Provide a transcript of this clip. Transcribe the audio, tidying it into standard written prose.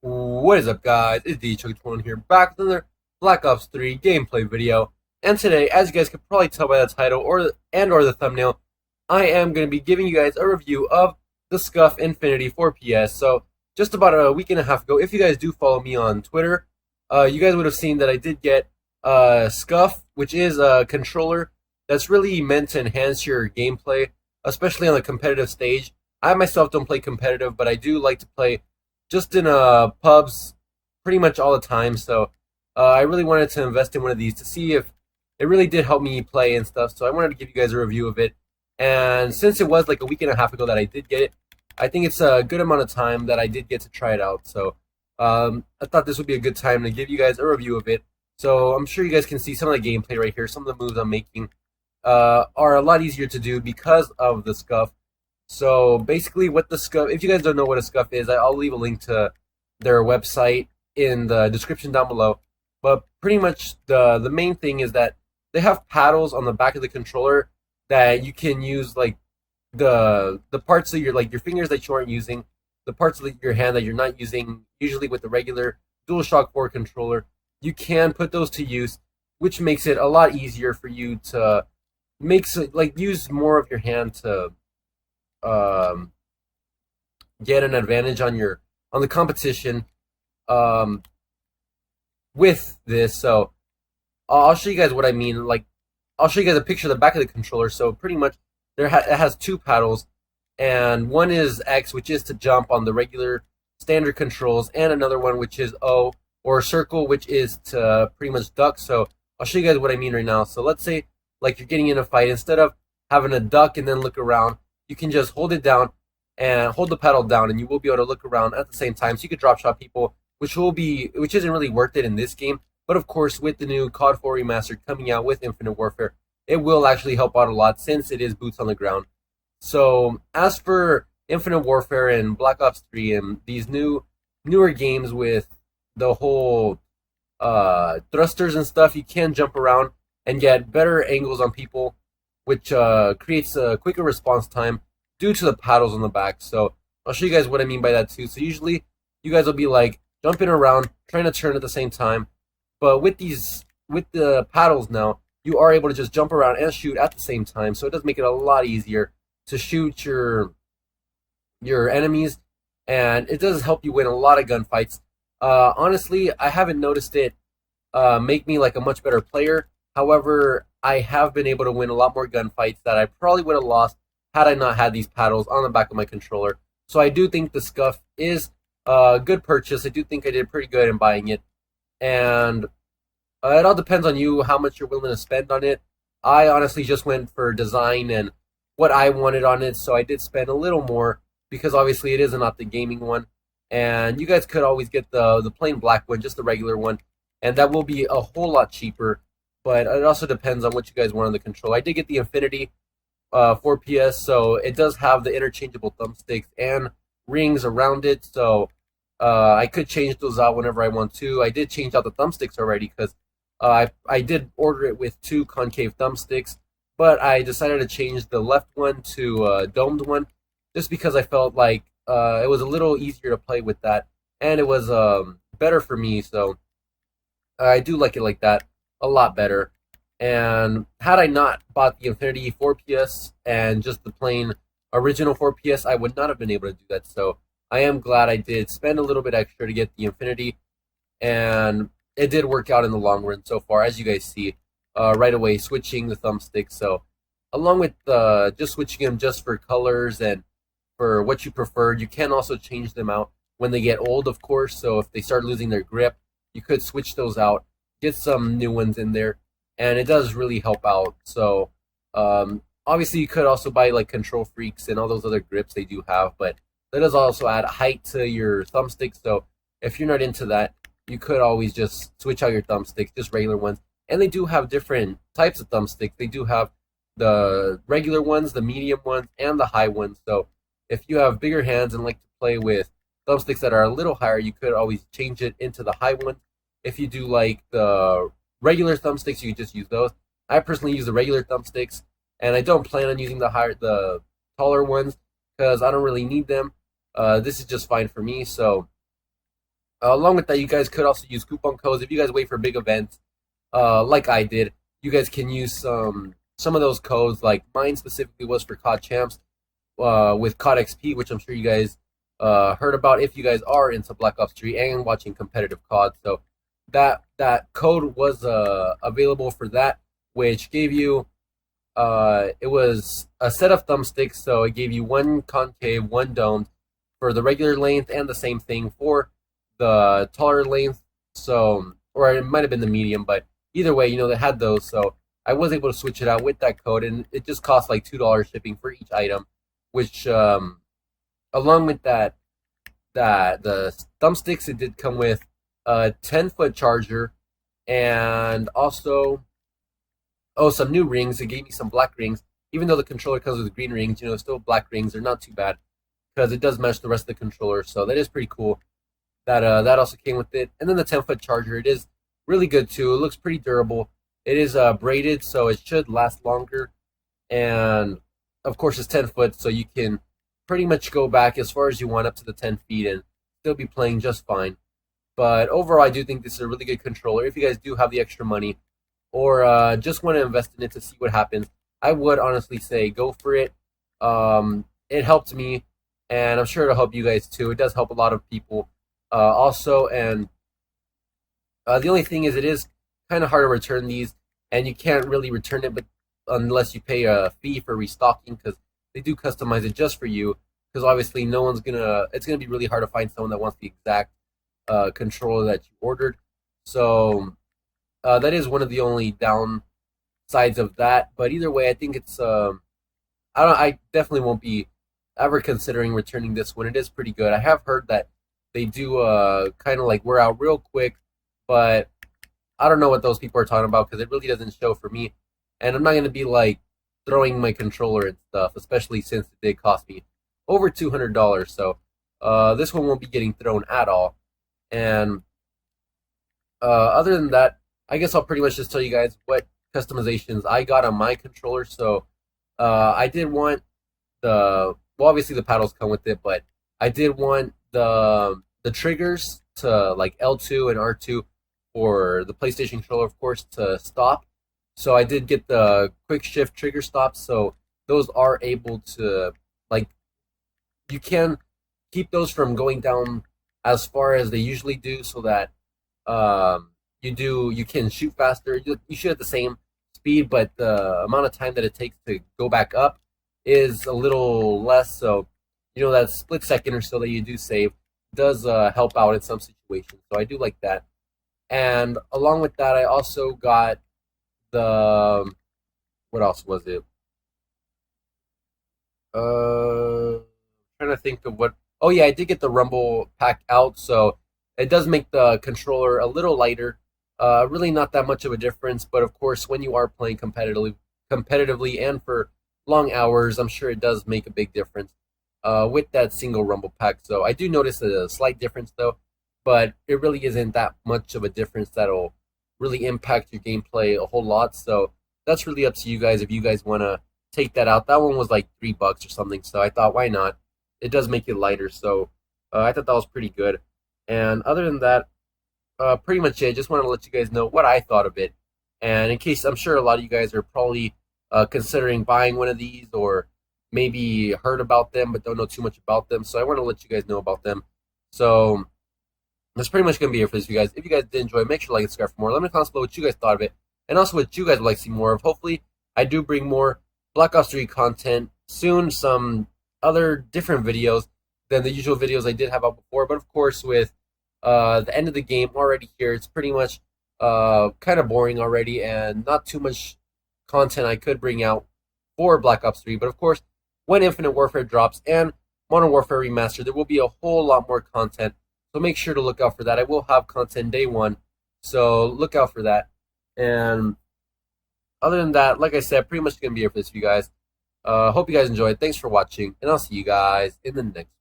What is up, guys? It's DJ21 here, back with another Black Ops 3 gameplay video. And today, as you guys can probably tell by the title or the thumbnail, I am going to be giving you guys a review of the SCUF Infinity 4PS. So, just about a week and a half ago, if you guys do follow me on Twitter, you guys would have seen that I did get SCUF, which is a controller that's really meant to enhance your gameplay, especially on the competitive stage. I myself don't play competitive, but I do like to play just in pubs pretty much all the time. So I really wanted to invest in one of these to see if it really did help me play and stuff. So I wanted to give you guys a review of it. And since it was like a week and a half ago that I did get it, I think it's a good amount of time that I did get to try it out. So I thought this would be a good time to give you guys a review of it. So I'm sure you guys can see some of the gameplay right here. Some of the moves I'm making are a lot easier to do because of the SCUF. So basically, what the SCUF, if you guys don't know what a SCUF is, I'll leave a link to their website in the description down below. But pretty much the main thing is that they have paddles on the back of the controller that you can use, like the parts of your fingers that you aren't using, the parts of your hand that you're not using usually with the regular DualShock 4 controller. You can put those to use, which makes it a lot easier for you to use more of your hand to um, get an advantage on the competition um, with this. So I'll show you guys what I mean. Like, I'll show you guys a picture of the back of the controller. So pretty much it has two paddles, and one is X, which is to jump on the regular standard controls, and another one which is O or circle, which is to pretty much duck. So I'll show you guys what I mean right now. So let's say like you're getting in a fight, instead of having to duck and then look around, you can just hold it down and hold the pedal down, and you will be able to look around at the same time. So you could drop shot people, which isn't really worth it in this game. But of course, with the new COD 4 remastered coming out with Infinite Warfare, it will actually help out a lot since it is boots on the ground. So as for Infinite Warfare and Black Ops 3 and these newer games with the whole thrusters and stuff, you can jump around and get better angles on people, which creates a quicker response time due to the paddles on the back. So I'll show you guys what I mean by that too. So usually you guys will be like jumping around, trying to turn at the same time, but with the paddles now, you are able to just jump around and shoot at the same time. So it does make it a lot easier to shoot your enemies, and it does help you win a lot of gunfights. Honestly, I haven't noticed it make me like a much better player. However, I have been able to win a lot more gunfights that I probably would have lost had I not had these paddles on the back of my controller. So I do think the SCUF is a good purchase. I do think I did pretty good in buying it. And it all depends on you how much you're willing to spend on it. I honestly just went for design and what I wanted on it, so I did spend a little more because obviously it is an OpTic gaming one. And you guys could always get the plain black one, just the regular one, and that will be a whole lot cheaper. But it also depends on what you guys want on the control. I did get the Infinity 4PS, so it does have the interchangeable thumbsticks and rings around it. So I could change those out whenever I want to. I did change out the thumbsticks already because I did order it with two concave thumbsticks, but I decided to change the left one to a domed one just because I felt like it was a little easier to play with that, and it was better for me. So I do like it like that a lot better. And had I not bought the Infinity 4PS and just the plain original 4PS, I would not have been able to do that. So I am glad I did spend a little bit extra to get the Infinity, and it did work out in the long run so far, as you guys see right away, switching the thumbstick. So along with just switching them just for colors and for what you prefer, you can also change them out when they get old, of course. So if they start losing their grip, you could switch those out, get some new ones in there, and it does really help out. So obviously you could also buy like Control Freaks and all those other grips they do have, but that does also add height to your thumbstick. So if you're not into that, you could always just switch out your thumbsticks, just regular ones. And they do have different types of thumbsticks. They do have the regular ones, the medium ones, and the high ones. So if you have bigger hands and like to play with thumbsticks that are a little higher, you could always change it into the high ones. If you do like the regular thumbsticks, you can just use those. I personally use the regular thumbsticks, and I don't plan on using the taller ones because I don't really need them. This is just fine for me. So Along with that, you guys could also use coupon codes if you guys wait for big events, like I did. You guys can use some of those codes. Like mine specifically was for COD Champs, with COD XP, which I'm sure you guys heard about if you guys are into Black Ops 3 and watching competitive COD. So that code was available for that, which gave you it was a set of thumbsticks. So it gave you one concave, one domed for the regular length, and the same thing for the taller length. So, or it might have been the medium, but either way, they had those. So I was able to switch it out with that code, and it just cost like $2 shipping for each item, which along with that the thumbsticks, it did come with a 10-foot charger, and also some new rings. It gave me some black rings, even though the controller comes with green rings. Still black rings. They're not too bad because it does match the rest of the controller, so that is pretty cool. That also came with it, and then the 10-foot charger. It is really good too. It looks pretty durable. It is braided, so it should last longer, and of course it's 10 foot, so you can pretty much go back as far as you want up to the 10 feet and still be playing just fine. But overall, I do think this is a really good controller. If you guys do have the extra money, or just want to invest in it to see what happens, I would honestly say go for it. It helped me, and I'm sure it'll help you guys too. It does help a lot of people also, and the only thing is it is kind of hard to return these, and you can't really return it but unless you pay a fee for restocking, because they do customize it just for you, because obviously it's gonna be really hard to find someone that wants the exact controller that you ordered. So that is one of the only downsides of that. But either way, I think it's I definitely won't be ever considering returning this one. It is pretty good. I have heard that they do kind of like wear out real quick, but I don't know what those people are talking about because it really doesn't show for me. And I'm not going to be like throwing my controller and stuff, especially since it did cost me over $200. So this one won't be getting thrown at all. And other than that, I guess I'll pretty much just tell you guys what customizations I got on my controller. So I did want obviously the paddles come with it, but I did want the triggers to like L2 and R2 for the PlayStation controller, of course, to stop. So I did get the quick shift trigger stops. So those are able to, like, you can keep those from going down as far as they usually do, so that you can shoot faster. You shoot at the same speed, but the amount of time that it takes to go back up is a little less. So that split second or so that you do save does help out in some situations. So I do like that. And along with that, I also got what else was it? Trying to think of what. Oh yeah, I did get the Rumble pack out, so it does make the controller a little lighter. Really not that much of a difference, but of course, when you are playing competitively and for long hours, I'm sure it does make a big difference with that single Rumble pack. So I do notice a slight difference though, but it really isn't that much of a difference that'll really impact your gameplay a whole lot. So that's really up to you guys if you guys want to take that out. That one was like $3 or something, so I thought, why not? It does make it lighter, so I thought that was pretty good. And other than that, pretty much it. Just want to let you guys know what I thought of it. And in case, I'm sure a lot of you guys are probably considering buying one of these, or maybe heard about them but don't know too much about them. So I want to let you guys know about them. So that's pretty much going to be it for this, you guys. If you guys did enjoy, make sure to like and subscribe for more. Let me know below what you guys thought of it, and also what you guys would like to see more of. Hopefully, I do bring more Black Ops 3 content soon, some other different videos than the usual videos I did have out before. But of course, with the end of the game already here, it's pretty much kind of boring already, and not too much content I could bring out for Black Ops 3. But of course, when Infinite Warfare drops and Modern Warfare Remastered, there will be a whole lot more content. So make sure to look out for that. I will have content day one, so look out for that. And other than that, like I said, pretty much going to be it for this, you guys. Hope you guys enjoyed. Thanks for watching, and I'll see you guys in the next one.